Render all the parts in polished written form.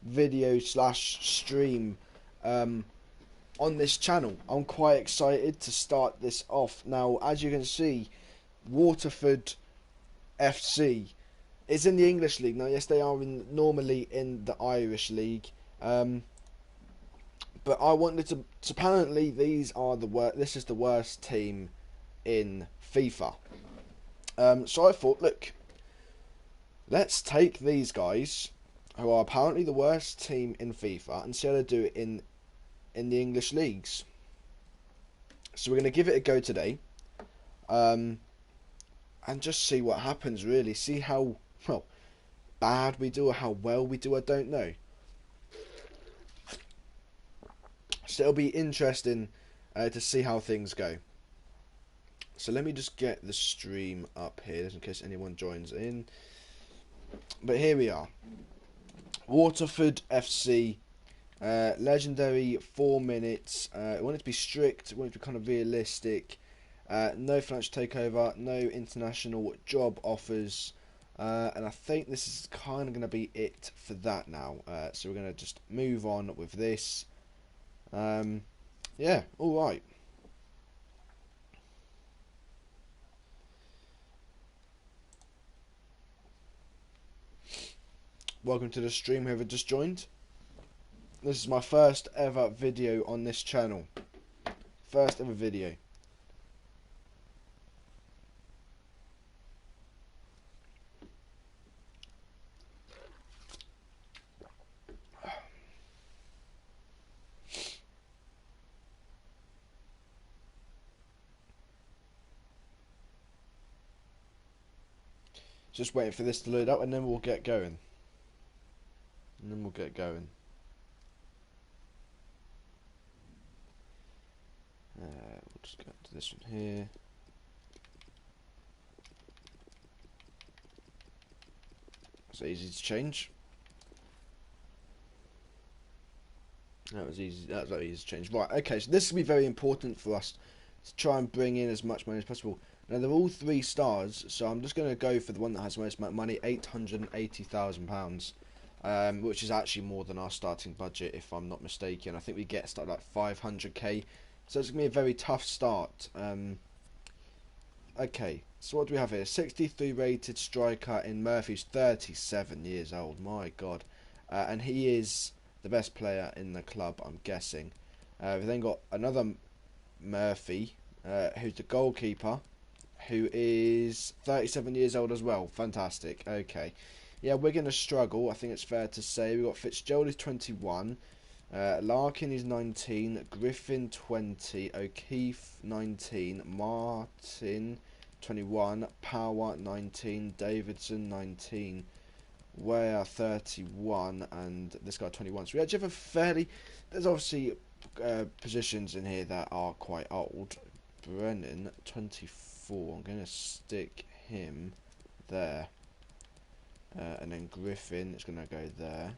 video slash stream on this channel. I'm quite excited to start this off. Now, as you can see, Waterford FC is in the English league. Now, yes, they are normally in the Irish league. But I wanted to. Apparently, these are the worst. This is the worst team in FIFA. So I thought, look, let's take these guys, who are apparently the worst team in FIFA, and see how they do it in the English leagues. So we're going to give it a go today, and just see what happens. Really, see how bad we do or how well we do. I don't know. So it'll be interesting to see how things go. So let me just get the stream up here, just in case anyone joins in. But here we are. Waterford FC, legendary 4 minutes. I want it to be strict, I want it to be kind of realistic. No financial takeover, no international job offers. And I think this is kind of going to be it for that now. So we're going to just move on with this. Yeah, alright. Welcome to the stream, whoever just joined. This is my first ever video on this channel. First ever video. Just waiting for this to load up and then we'll get going. We'll just go to this one here. So easy to change. That was easy. That was very easy to change. Right. Okay. So this will be very important for us to try and bring in as much money as possible. Now they're all 3 stars, so I'm just going to go for the one that has the most money, £880,000, which is actually more than our starting budget, if I'm not mistaken. I think we get started like 500k, so it's going to be a very tough start. Okay, so what do we have here? 63 rated striker in Murphy, who's 37 years old. My God, and he is the best player in the club, I'm guessing. We've then got another Murphy, who's the goalkeeper, who is 37 years old as well. Fantastic. Okay. Yeah, we're going to struggle, I think it's fair to say. We've got Fitzgerald, is 21. Larkin is 19. Griffin, 20. O'Keefe, 19. Martin, 21. Power, 19. Davidson, 19. Ware, 31. And this guy, 21. So we actually have a fairly... There's obviously positions in here that are quite old. Brennan, 24. I'm going to stick him there. And then Griffin is going to go there.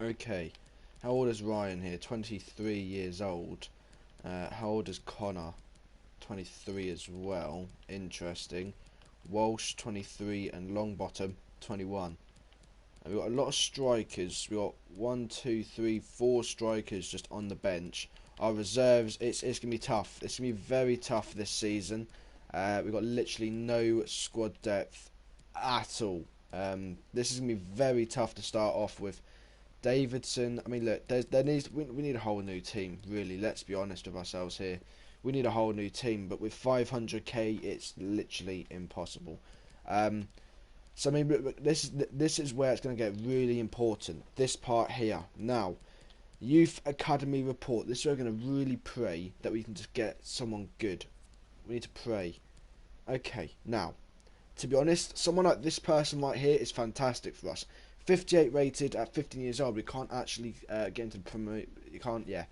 Okay. How old is Ryan here? 23 years old. How old is Connor? 23 as well. Interesting. Walsh, 23. And Longbottom, 21. And we've got a lot of strikers. We've got 1, 2, 3, 4 strikers just on the bench. Our reserves, it's going to be tough. It's going to be very tough this season. We've got literally no squad depth at all. This is going to be very tough to start off with. Davidson, I mean, look, we need a whole new team, really. Let's be honest with ourselves here. We need a whole new team, but with 500k, it's literally impossible. So, I mean, this is where it's going to get really important. This part here. Now, Youth Academy report. This is where we're going to really pray that we can just get someone good. We need to pray. Okay, now, to be honest, someone like this person right here is fantastic for us. 58 rated at 15 years old. We can't actually get into the can't get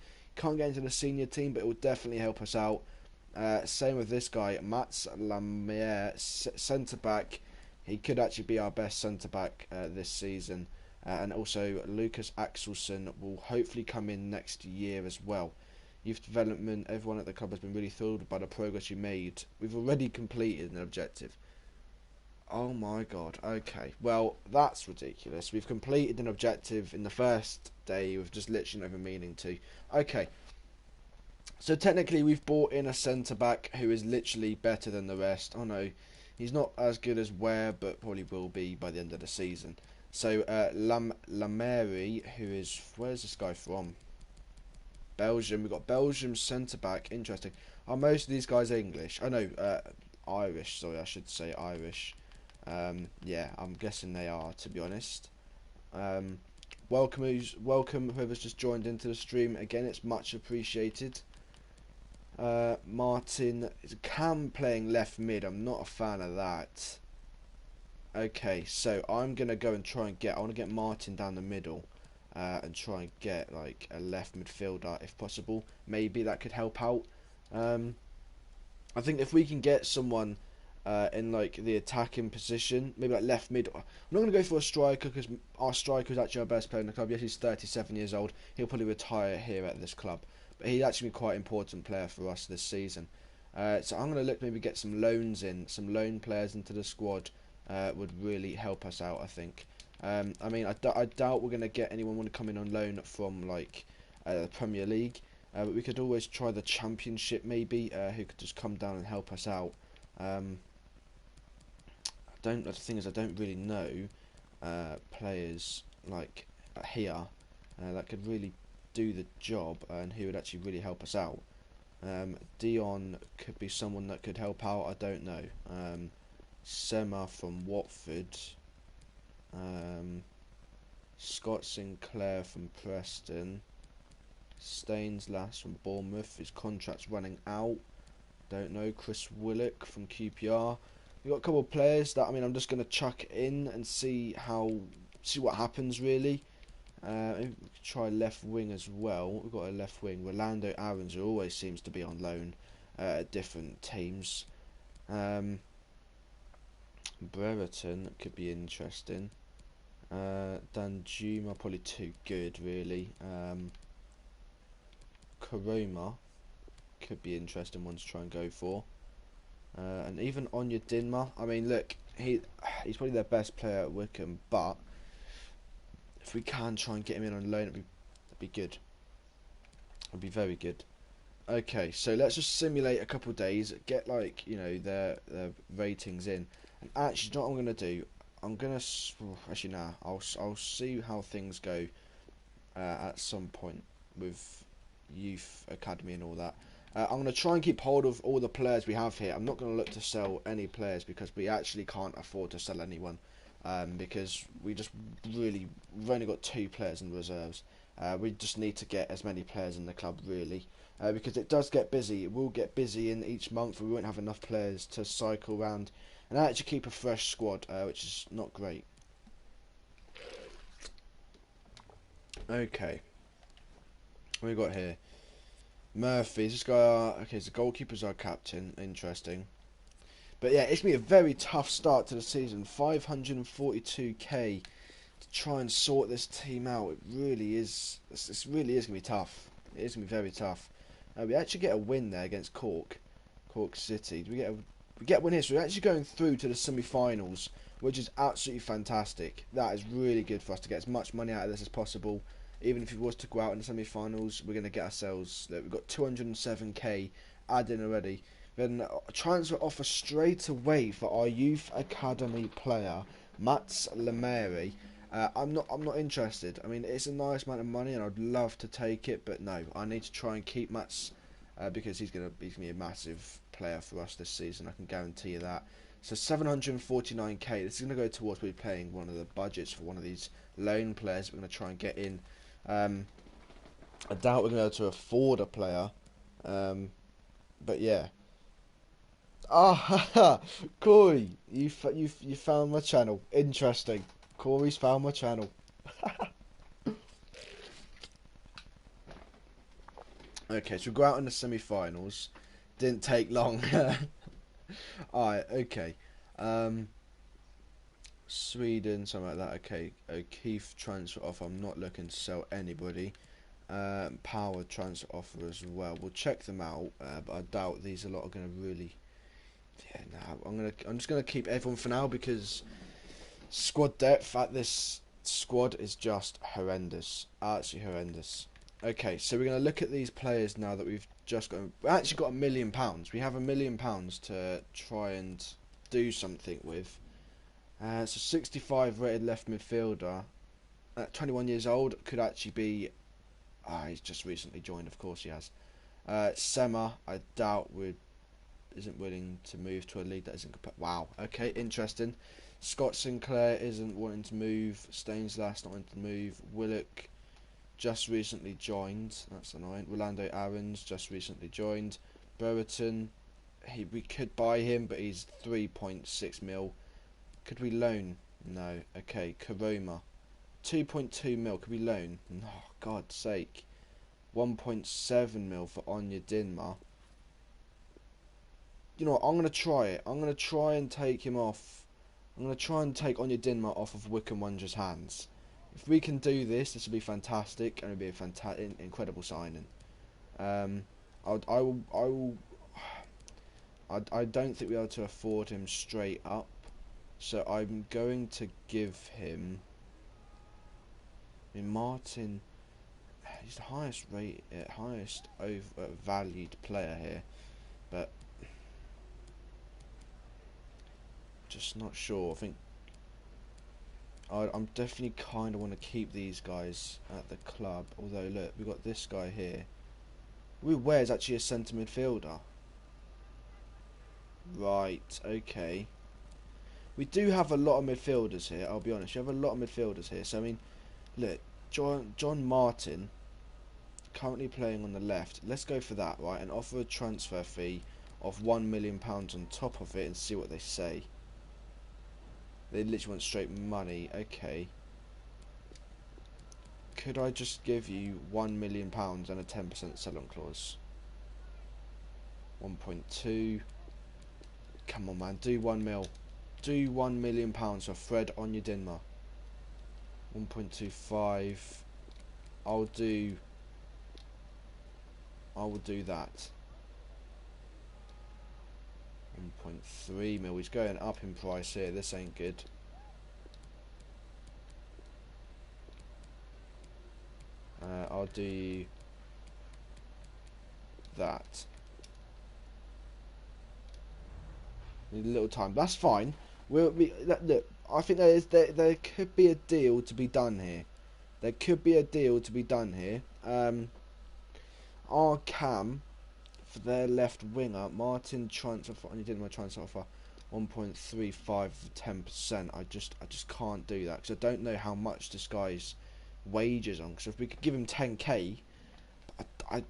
into the senior team, but it will definitely help us out. Same with this guy, Mats Lamier, centre back. He could actually be our best centre back this season. And also Lucas Axelson will hopefully come in next year as well. Youth development, everyone at the club has been really thrilled by the progress you made. We've already completed an objective. Oh my god. Okay. Well, that's ridiculous. We've completed an objective in the first day with just literally no even meaning to. Okay. So technically we've brought in a centre back who is literally better than the rest. Oh no. He's not as good as Ware, but probably will be by the end of the season. So Lameri, who is, where's this guy from? Belgium. We've got Belgium centre back. Interesting. Are most of these guys English? Oh no, Irish. Sorry, I should say Irish. Yeah, I'm guessing they are, to be honest. Um, welcome whoever's just joined into the stream. Again, it's much appreciated. Martin is Cam playing left mid. I'm not a fan of that. Okay, so I'm gonna go and try and I want to get Martin down the middle, and try and get like a left midfielder if possible. Maybe that could help out. I think if we can get someone in like the attacking position, maybe like left mid. I'm not going to go for a striker because our striker is actually our best player in the club. Yes, he's 37 years old. He'll probably retire here at this club, but he's actually been quite an important player for us this season. So I'm going to look maybe get some loans in, some loan players into the squad. Would really help us out, I think. I mean, I doubt we're going to get anyone want to come in on loan from like the Premier League. But we could always try the Championship, maybe, who could just come down and help us out. The thing is, I don't really know players like here that could really do the job and who would actually really help us out. Dion could be someone that could help out. I don't know. Sema from Watford. Scott Sinclair from Preston. Stainslas from Bournemouth. His contract's running out. Don't know. Chris Willock from QPR. We've got a couple of players that I'm just going to chuck in and see what happens really. Maybe we could try left wing as well. We've got a left wing. Rolando Aarons, who always seems to be on loan at different teams. Brereton could be interesting. Danjuma probably too good really. Karoma could be interesting one to try and go for. And even Onya Dinma. I mean, look, he's probably their best player at Wickham, but if we can try and get him in on loan, that'd be good. It'd be very good. Okay, so let's just simulate a couple of days, get like their ratings in, and actually, you know what I'm gonna do? I'm gonna actually nah. I'll see how things go at some point with youth academy and all that. I'm going to try and keep hold of all the players we have here. I'm not going to look to sell any players because we actually can't afford to sell anyone, because we've only got 2 players in reserves. We just need to get as many players in the club really, because it does get busy. It will get busy in each month. We won't have enough players to cycle around and actually keep a fresh squad, which is not great. Okay, what we got here? Murphy, this guy, okay, so goalkeeper's our captain, interesting. But yeah, it's going to be a very tough start to the season, 542k to try and sort this team out. It really is, this really is going to be tough. It is going to be very tough. We actually get a win there against Cork City. We get a win here, so we're actually going through to the semi-finals, which is absolutely fantastic. That is really good for us to get as much money out of this as possible. Even if it was to go out in the semi-finals, we're going to get ourselves. Look, we've got 207k added already. Then a transfer offer straight away for our youth academy player, Mats Lemeri. I'm not interested. I mean, it's a nice amount of money, and I'd love to take it, but no, I need to try and keep Mats because he's gonna be a massive player for us this season. I can guarantee you that. So 749k. This is gonna go towards probably playing one of the budgets for one of these loan players we're gonna try and get in. I doubt we're going to be able to afford a player, but yeah. Ah, Corey, you found my channel. Interesting. Corey's found my channel. Okay, so we go out in the semi-finals. Didn't take long. Alright, okay. Sweden, something like that. Okay, O'Keefe transfer offer. I'm not looking to sell anybody. Power transfer offer as well. We'll check them out, but I doubt these a lot are going to really Yeah, no, I'm just gonna keep everyone for now because squad depth at this squad is just horrendous, absolutely horrendous. Okay, so we're gonna look at these players now that we've just got. We actually got £1 million. We have £1 million to try and do something with. So 65 rated left midfielder, at 21 years old, could actually be. He's just recently joined, of course he has. Sema, I doubt isn't willing to move to a league that isn't. Wow. Okay, interesting. Scott Sinclair isn't wanting to move. Stanislas not wanting to move. Willock just recently joined. That's annoying. Rolando Aarons just recently joined. Brereton, we could buy him, but he's 3.6 mil. Could we loan? No. Okay. Karoma, 2.2 mil. Could we loan? Oh, God's sake. 1.7 mil for Onyedinma. Dinma. You know what? I'm gonna try it. I'm gonna try and take him off. I'm gonna try and take Onyedinma off of Wickham Wanderers' hands. If we can do this, this will be fantastic, and it'll be a fantastic, incredible signing. I don't think we're able to afford him straight up, so I'm going to give him. I mean, Martin, he's the highest valued player here, but just not sure. I think I'm definitely kind of want to keep these guys at the club. Although, look, we've got this guy here. Where's actually a centre midfielder? Right, okay. We do have a lot of midfielders here, I'll be honest. We have a lot of midfielders here. So, I mean, look, John Martin, currently playing on the left. Let's go for that, right? And offer a transfer fee of £1 million on top of it and see what they say. They literally want straight money. Okay. Could I just give you £1 million and a 10% sell-on clause? 1.2. Come on, man. Do 1 mil. Do £1 million for Fred Onyedinma. 1.25. I will do that. 1.3 mil. He's going up in price here. This ain't good. I'll do that. Need a little time. That's fine. Look, I think there could be a deal to be done here. There could be a deal to be done here. Our Cam for their left winger, Martin transfer for, and he didn't want to transfer for 1.35 for 10%. I just can't do that because I don't know how much this guy's wages on. Because if we could give him 10k, I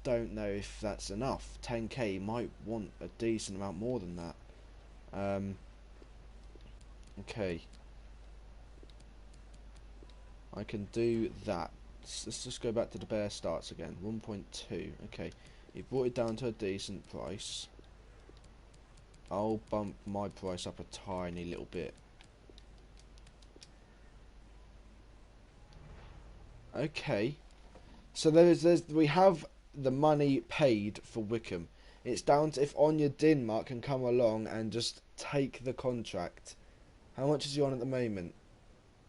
don't know if that's enough. 10k, he might want a decent amount more than that. Okay, I can do that. Let's just go back to the bare starts again. 1.2. Okay, he brought it down to a decent price. I'll bump my price up a tiny little bit. Okay, so we have the money paid for Wickham. It's down to if Onyedinma can come along and just take the contract. How much is he on at the moment?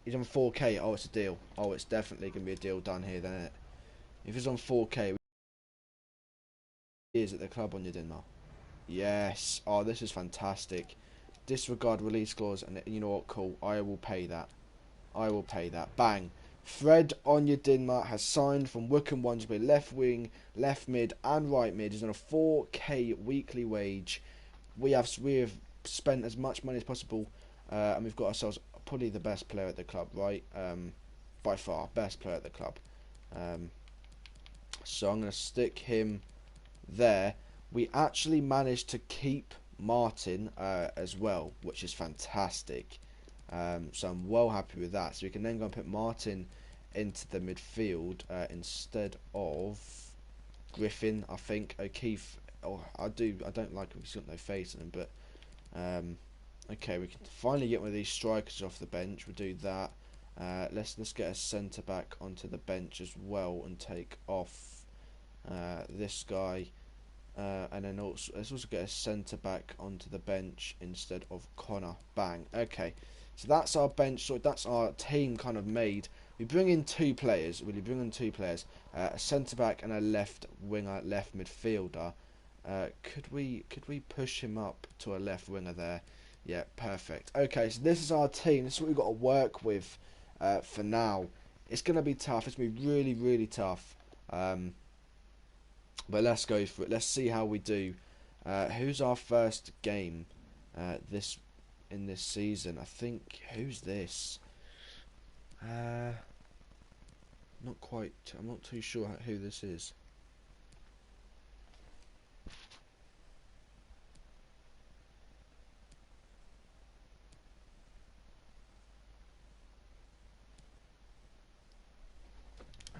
He's on 4k. Oh, it's a deal. Oh, it's definitely going to be a deal done here, then, isn't it? If he's on 4k, he is at the club Onyedinma. Yes. Oh, this is fantastic. Disregard release clause, and you know what? Cool. I will pay that. I will pay that. Bang. Fred Onyedinma has signed from Wickham Wanderers, left wing, left mid, and right mid. He's on a 4k weekly wage. We have spent as much money as possible, and we've got ourselves probably the best player at the club, right? By far, best player at the club. So I'm going to stick him there. We actually managed to keep Martin as well, which is fantastic. So I'm well happy with that. So we can then go and put Martin into the midfield instead of Griffin, I think. O'Keefe. Oh, I don't like him. He's got no face in him. But okay, we can finally get one of these strikers off the bench. We'll do that. Let's get a centre back onto the bench as well and take off this guy. And then also let's also get a centre back onto the bench instead of Connor. Bang. Okay, so that's our bench. So that's our team kind of made. We bring in two players. Really bring in two players. A centre back and a left winger, left midfielder. Could we push him up to a left winger there? Yeah, perfect. Okay, so this is our team. This is what we've got to work with for now. It's going to be tough. It's going to be really, really tough. But let's go for it. Let's see how we do. Who's our first game this in this season? I think, who's this? Not quite. I'm not too sure who this is.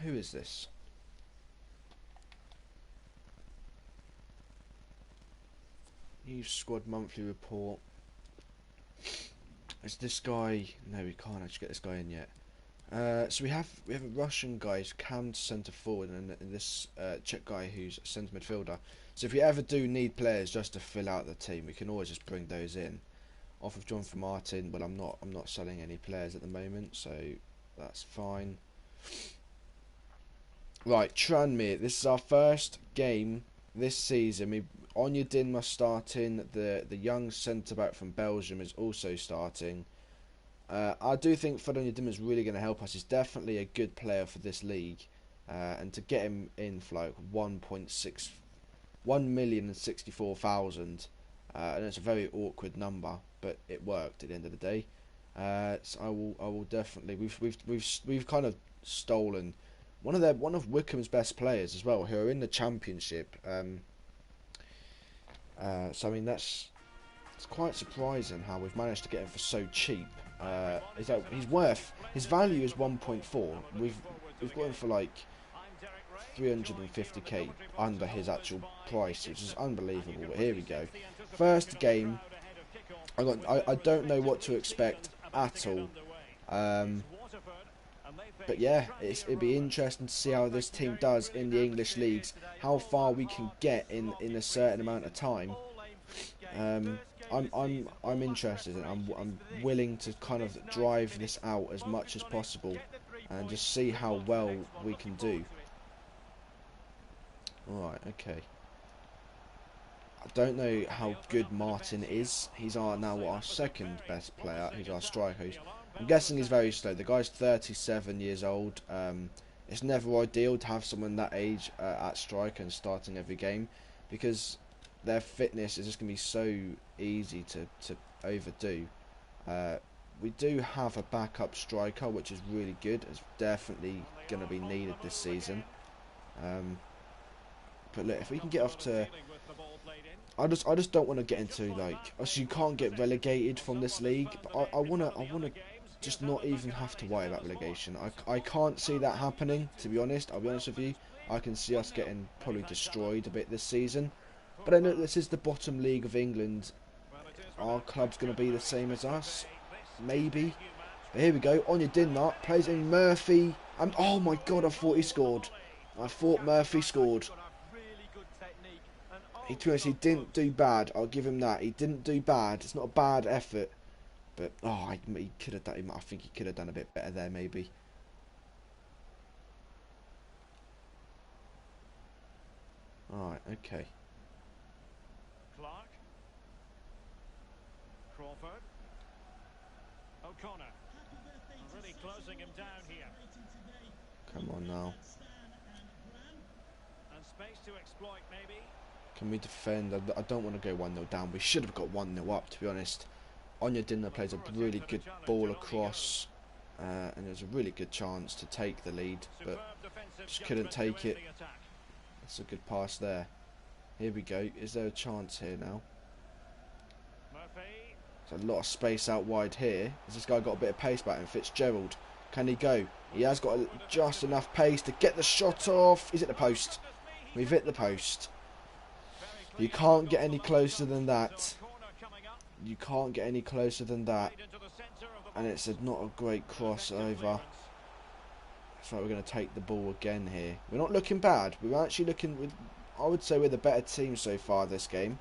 Who is this? New squad monthly report. Is this guy? No, we can't actually get this guy in yet. So we have a Russian guy who's cammed centre forward, and this Czech guy who's centre midfielder. So if we ever do need players just to fill out the team, we can always just bring those in. Off of Jonathan Martin, but I'm not selling any players at the moment, so that's fine. Right, Tranmere. This is our first game this season. Onyedinma starting. The young centre back from Belgium is also starting. I do think Onyedinma is really going to help us. He's definitely a good player for this league, and to get him in for like 1,064,000, and it's a very awkward number, but it worked at the end of the day. So I will definitely. We've kind of stolen one of Wycombe's best players as well, who are in the Championship. So I mean it's quite surprising how we've managed to get him for so cheap. His value is 1.4. We've got him for like 350k under his actual price, which is unbelievable. But here we go. First game. I don't know what to expect at all. But yeah, it'd be interesting to see how this team does in the English leagues, how far we can get in a certain amount of time. I'm interested, and I'm willing to kind of drive this out as much as possible, and just see how well we can do. Alright, okay. I don't know how good Martin is. He's now our second best player. He's our striker. I'm guessing he's very slow. The guy's 37 years old. It's never ideal to have someone that age at striker and starting every game, because their fitness is just going to be so easy to overdo. We do have a backup striker, which is really good. It's definitely going to be needed this season. But look, if we can get off to... I just don't want to get into, like... Obviously, you can't get relegated from this league, but I want to just not even have to worry about relegation. I can't see that happening, to be honest. I'll be honest with you. I can see us getting probably destroyed a bit this season. But I know this is the bottom league of England. Our club's going to be the same as us. Maybe. But here we go. Onyedinma plays in Murphy. And oh my god, I thought he scored. I thought Murphy scored. He didn't do bad. I'll give him that. He didn't do bad. It's not a bad effort. But, oh, he could have done. I think he could have done a bit better there, maybe. Alright, okay. Clark. Crawford. O'Connor. Really closing him down here. Come on now. And space to exploit, maybe. Can we defend? I don't want to go 1-0 down. We should have got 1-0 up, to be honest. Onyedinma plays a really good ball across, and there's a really good chance to take the lead, but just couldn't take it. That's a good pass there. Here we go. Is there a chance here now? There's a lot of space out wide here. Has this guy got a bit of pace about him? Fitzgerald. Can he go? He has got just enough pace to get the shot off. Is it the post? We've hit the post. You can't get any closer than that. You can't get any closer than that. And it's not a great crossover. So we're going to take the ball again here. We're not looking bad. We're actually looking... I would say we're the better team so far this game.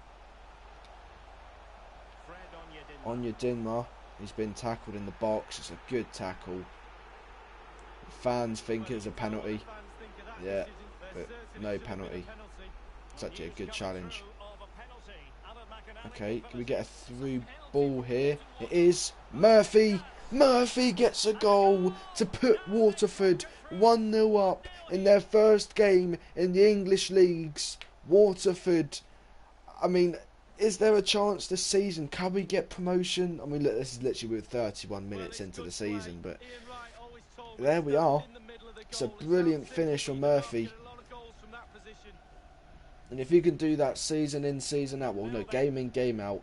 Onyedinma, he's been tackled in the box. It's a good tackle. Fans think it's a penalty. Yeah, but no penalty. It's actually a good challenge. Okay, can we get a through ball here? It is. Murphy! Murphy gets a goal to put Waterford 1-0 up in their first game in the English leagues. Waterford, I mean, is there a chance this season? Can we get promotion? I mean, look, this is literally with 31 minutes into the season, but there we are. It's a brilliant finish from Murphy. And if you can do that season in, season out, well, no, game in, game out,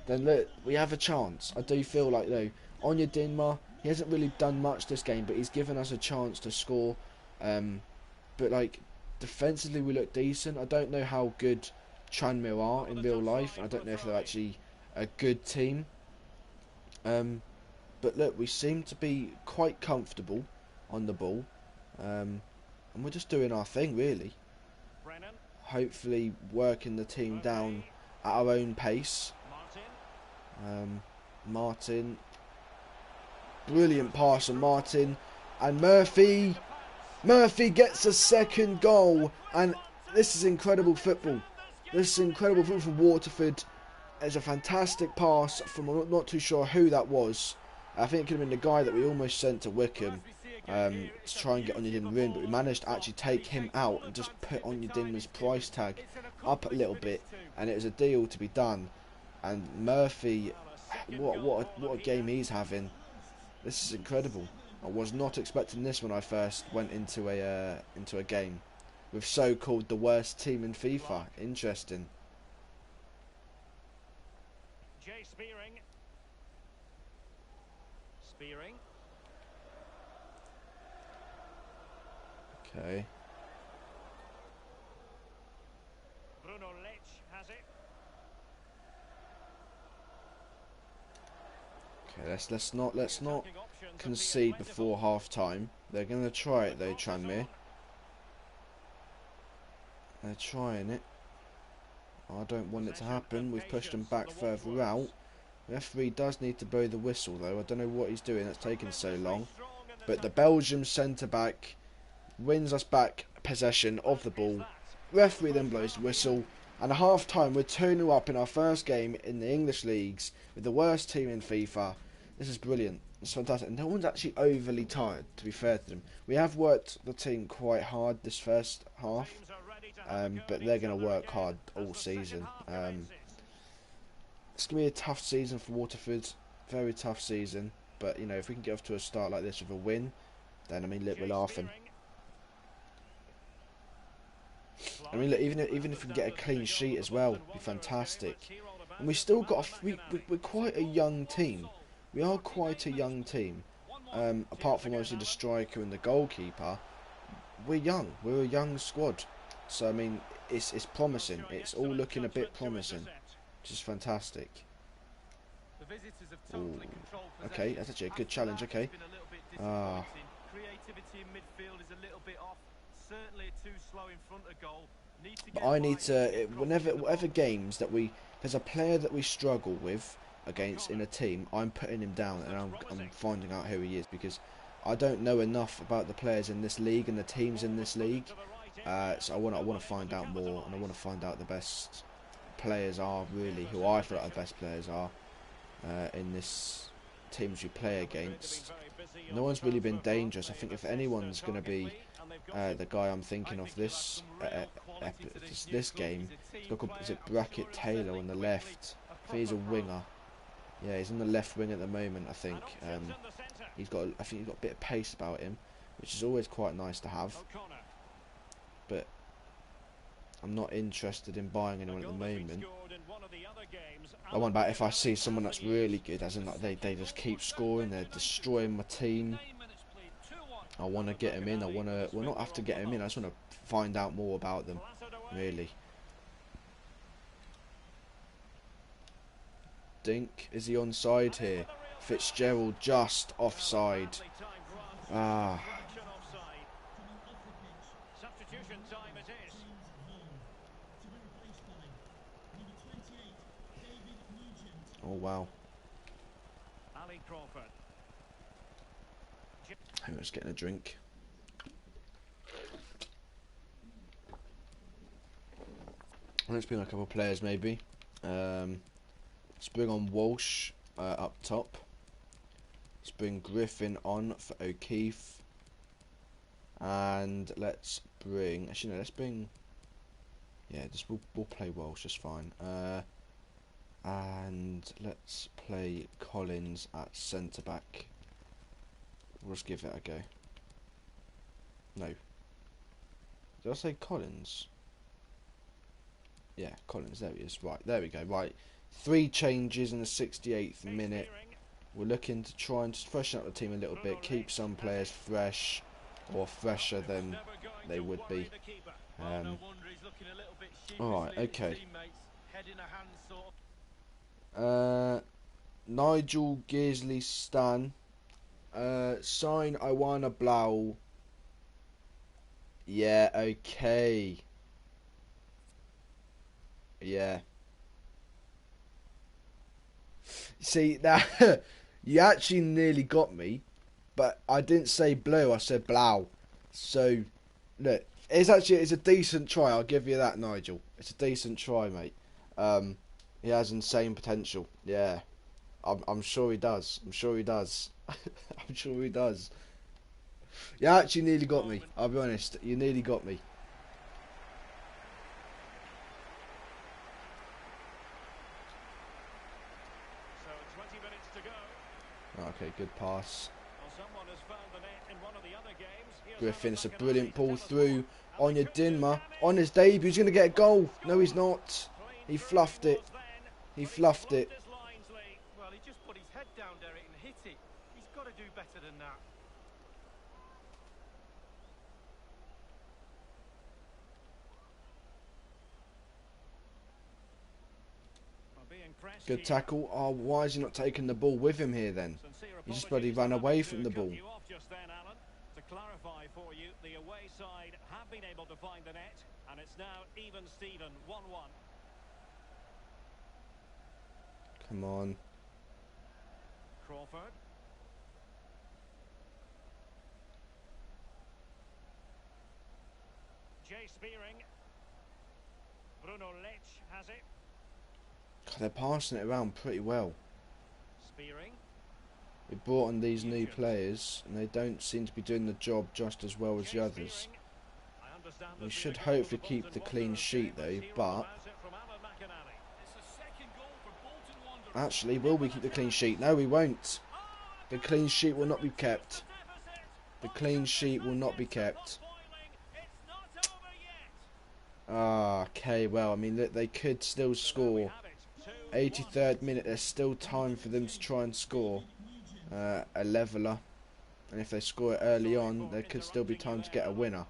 then look, we have a chance. I do feel like, though, Onyedinma, he hasn't really done much this game, but he's given us a chance to score. But, like, defensively we look decent. I don't know how good Tranmere are in real life. I don't know if they're actually a good team. But look, we seem to be quite comfortable on the ball. And we're just doing our thing, really. Hopefully working the team down at our own pace. Martin. Brilliant pass from Martin. And Murphy. Murphy gets a second goal. And this is incredible football. This is incredible football from Waterford. It's a fantastic pass from, I'm not too sure who that was. I think it could have been the guy that we almost sent to Wickham. To try and get Onyedinma in, but we managed to actually take him out and just put Onyedinma's price tag up a little bit, and it was a deal to be done. And Murphy, what a game he's having. This is incredible. I was not expecting this when I first went into a game with so-called the worst team in FIFA. Interesting. Spearing. Okay. Bruno Lech has it. Okay, let's not concede before half time. They're gonna try it though, Tranmere. They're trying it. I don't want it to happen. We've pushed them back further out. The referee does need to blow the whistle though. I don't know what he's doing. That's taking so long. But the Belgium centre back wins us back possession of the ball. Referee then blows the whistle, and at half time we're 2-0 up in our first game in the English leagues with the worst team in FIFA. This is brilliant. It's fantastic. And no one's actually overly tired, to be fair to them. We have worked the team quite hard this first half, but they're going to work hard all season. It's going to be a tough season for Waterford, very tough season. But you know, if we can get off to a start like this with a win, then I mean, look, we're laughing. I mean, look, even if we can get a clean sheet as well, it'd be fantastic. And we still got we're quite a young team. We are quite a young team. Apart from obviously the striker and the goalkeeper, we're young. We're a young squad. So I mean, it's promising. It's all looking a bit promising, which is fantastic. Ooh. Okay, that's actually a good challenge. Okay. But I need to, whatever games that there's a player that we struggle with against in a team, I'm putting him down and I'm finding out who he is, because I don't know enough about the players in this league and the teams in this league. So I want to find out more, and I want to find out the best players are really, who I feel like the best players are in this teams we play against. No one's really been dangerous. I think if anyone's going to be the guy I'm thinking of this game, is it Brackett Taylor on the left? I think he's a winger. Yeah, he's on the left wing at the moment. I think I think he's got a bit of pace about him, which is always quite nice to have. But I'm not interested in buying anyone at the moment. I want about if I see someone that's really good, as in like they just keep scoring, they're destroying my team. I want to get him in. Well, not have to get him in. I just want to find out more about them, really. Dink, is he onside here? Fitzgerald just offside. wow. Ali Crawford. Hang on, just getting a drink. Let's bring on a couple of players maybe. Let's bring on Walsh up top. Let's bring Griffin on for O'Keefe. And let's bring... Actually, no, let's bring... Yeah, we'll play Walsh, just fine. And let's play Collins at centre-back. We'll just give it a go. No. Did I say Collins? Yeah, Collins, there he is. Right, there we go. Right, 3 changes in the 68th minute. We're looking to try and just freshen up the team a little bit, keep some players fresh, or fresher than they would be. Alright, okay. Nigel Gearsley Stan. Sign Iwana Blau. Yeah, okay. Yeah. See, that you actually nearly got me, but I didn't say blue, I said Blau. So, look, it's a decent try, I'll give you that, Nigel. It's a decent try, mate. He has insane potential. Yeah. I'm sure he does. I'm sure he does. I'm sure he does. You actually nearly got me. I'll be honest. You nearly got me. So 20 minutes to go. Okay, good pass. Well, someone has found the net in one of the other games. Here's Griffin, it's a Alexander brilliant ball Tell us through. more. Anya Dinma. On his debut, he's going to get a goal. No, he's not. He fluffed it. He fluffed it. Well, he just put his head down, Derek, and hit it. He's got to do better than that. Good tackle. Oh, why is he not taking the ball with him here then? He just bloody ran away from the ball. To clarify for you, the away side have been able to find the net, and it's now even Steven, 1-1. Come on. Crawford. Jay Spearing. Bruno Lech has it. God, they're passing it around pretty well. Spearing. We brought on these new players, and they don't seem to be doing the job just as well as the others. We should hopefully keep the clean sheet though, but... Actually, will we keep the clean sheet? No, we won't. The clean sheet will not be kept. The clean sheet will not be kept. Ah, okay, well, I mean, they could still score. 83rd minute, there's still time for them to try and score a leveller. And if they score it early on, there could still be time to get a winner.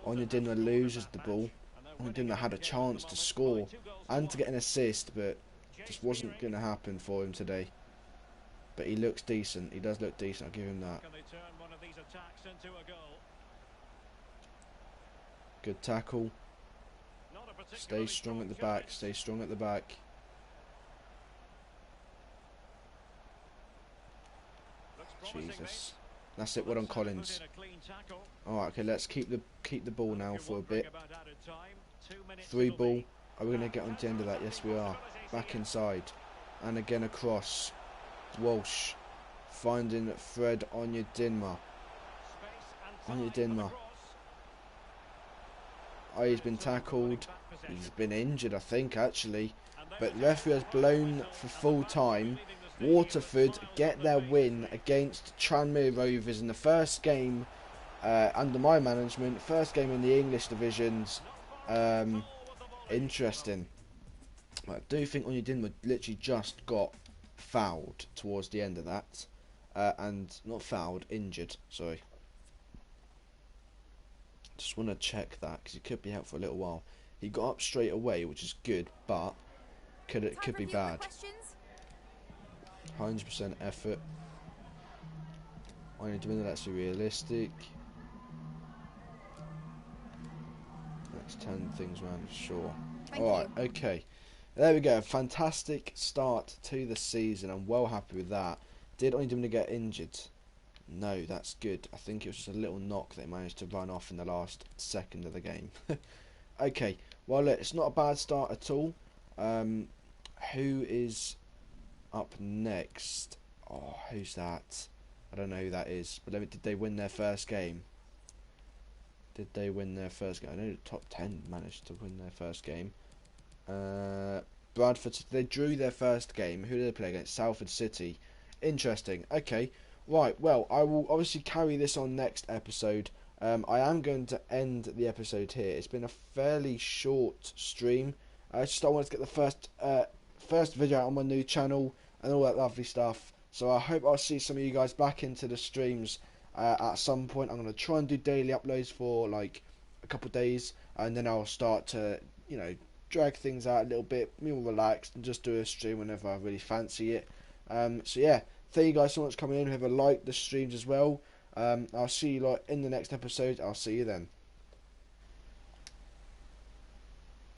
Onyedinma loses the ball. Onyedinma had a chance to score and to get an assist, but just wasn't going to happen for him today. But he looks decent. He does look decent. I'll give him that. Good tackle. Stay strong at the back. Stay strong at the back. Jesus. That's it. Well done, Collins. Alright, okay, let's keep the ball now for a bit. 3 ball. Are we going to get on to the end of that? Yes, we are. Back inside. And again across. Walsh. Finding Fred Onyedinma. Onyedinma. Oh, he's been tackled. He's been injured, I think, actually. But the referee has blown for full time. Waterford get their win against Tranmere Rovers in the first game under my management. First game in the English divisions. Interesting. I do think Onyedinma literally just got fouled towards the end of that. And not fouled, injured. Sorry. Just want to check that because he could be out for a little while. He got up straight away, which is good, but it could be bad. 100% effort. I need to win. Let's be realistic. Let's turn things around. Sure. All right. Okay. There we go. Fantastic start to the season. I'm well happy with that. Did Oindham get injured? No, that's good. I think it was just a little knock they managed to run off in the last second of the game. Okay, well, look, it's not a bad start at all. Who is up next? Oh, who's that? I don't know who that is. But did they win their first game? Did they win their first game? I know the top 10 managed to win their first game. Bradford, they drew their first game. Who did they play against? Salford City. Interesting. Okay, right. Well, I will obviously carry this on next episode. I am going to end the episode here. It's been a fairly short stream. I wanted to get the first video out on my new channel and all that lovely stuff. So I hope I'll see some of you guys back into the streams at some point. I'm going to try and do daily uploads for like a couple of days, and then I'll start to, drag things out a little bit, be more relaxed, and just do a stream whenever I really fancy it. So yeah, thank you guys so much for coming in. Whoever liked the streams as well. I'll see you in the next episode. I'll see you then.